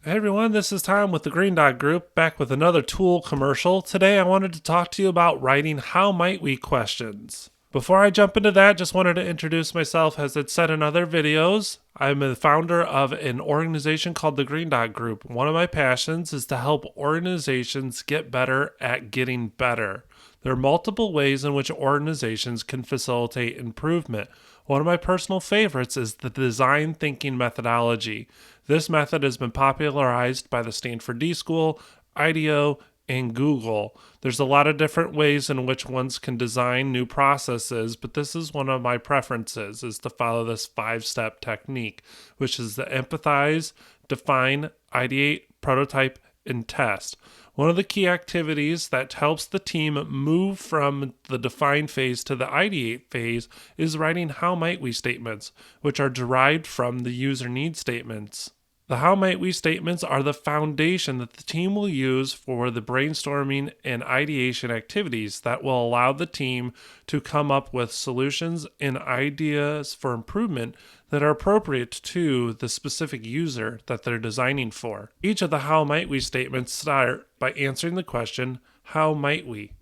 Hey everyone, this is Tom with the Green Dot Group, back with another tool commercial. Today I wanted to talk to you about writing how might we questions. Before I jump into that, just wanted to introduce myself. As it's said in other videos, I'm the founder of an organization called the Green Dot Group. One of my passions is to help organizations get better at getting better. There are multiple ways in which organizations can facilitate improvement. One of my personal favorites is the design thinking methodology. This method has been popularized by the Stanford D School, IDEO, and Google. There's a lot of different ways in which ones can design new processes, but this is one of my preferences, is to follow this 5-step technique, which is to empathize, define, ideate, prototype, and test. One of the key activities that helps the team move from the define phase to the ideate phase is writing how might we statements, which are derived from the user need statements. The how might we statements are the foundation that the team will use for the brainstorming and ideation activities that will allow the team to come up with solutions and ideas for improvement that are appropriate to the specific user that they're designing for. Each of the how might we statements start by answering the question, how might we?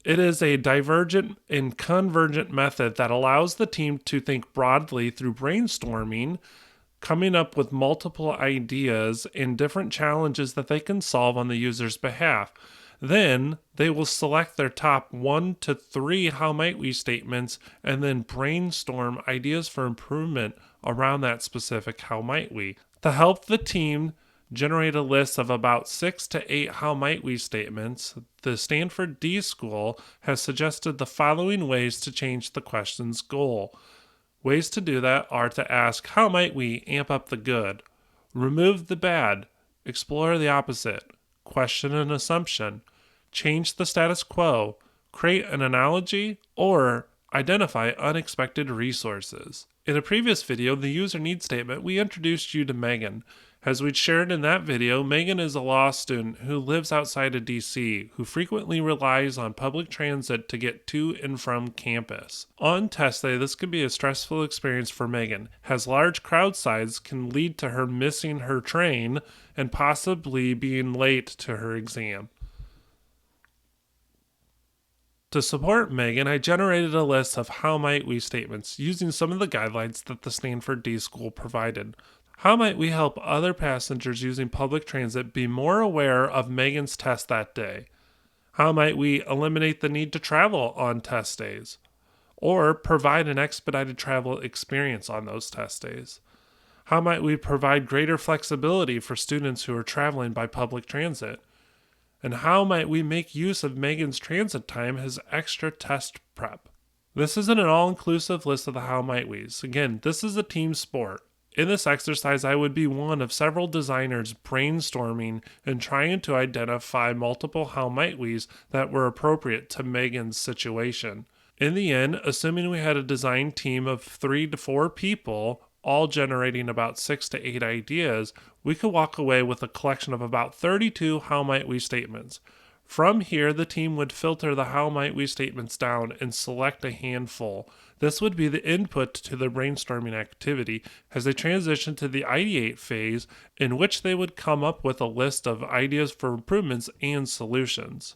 It is a divergent and convergent method that allows the team to think broadly through brainstorming, coming up with multiple ideas and different challenges that they can solve on the user's behalf. Then they will select their top 1 to 3 how might we statements and then brainstorm ideas for improvement around that specific how might we. To help the team generate a list of about 6 to 8 how might we statements, the Stanford D School has suggested the following ways to change the question's goal. Ways to do that are to ask, how might we amp up the good? Remove the bad. Explore the opposite. Question an assumption. Change the status quo. Create an analogy, or identify unexpected resources. In a previous video, the user need statement, we introduced you to Megan. As we'd shared in that video, Megan is a law student who lives outside of DC, who frequently relies on public transit to get to and from campus. On test day, this can be a stressful experience for Megan, as large crowd size can lead to her missing her train and possibly being late to her exam. To support Megan, I generated a list of how might we statements using some of the guidelines that the Stanford D School provided. How might we help other passengers using public transit be more aware of Megan's test that day? How might we eliminate the need to travel on test days? Or provide an expedited travel experience on those test days? How might we provide greater flexibility for students who are traveling by public transit? And how might we make use of Megan's transit time as extra test prep? This isn't an all-inclusive list of the how might we's. Again, this is a team sport. In this exercise, I would be one of several designers brainstorming and trying to identify multiple how might we's that were appropriate to Megan's situation. In the end, assuming we had a design team of 3 to 4 people, all generating about 6 to 8 ideas, we could walk away with a collection of about 32 how might we statements. From here, the team would filter the how might we statements down and select a handful. This would be the input to the brainstorming activity as they transition to the ideate phase, in which they would come up with a list of ideas for improvements and solutions.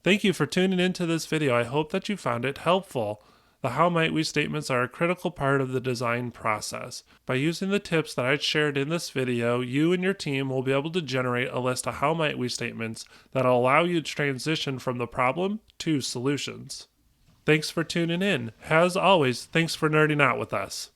Thank you for tuning into this video. I hope that you found it helpful. The how might we statements are a critical part of the design process. By using the tips that I shared in this video, you and your team will be able to generate a list of how might we statements that will allow you to transition from the problem to solutions. Thanks for tuning in. As always, thanks for nerding out with us.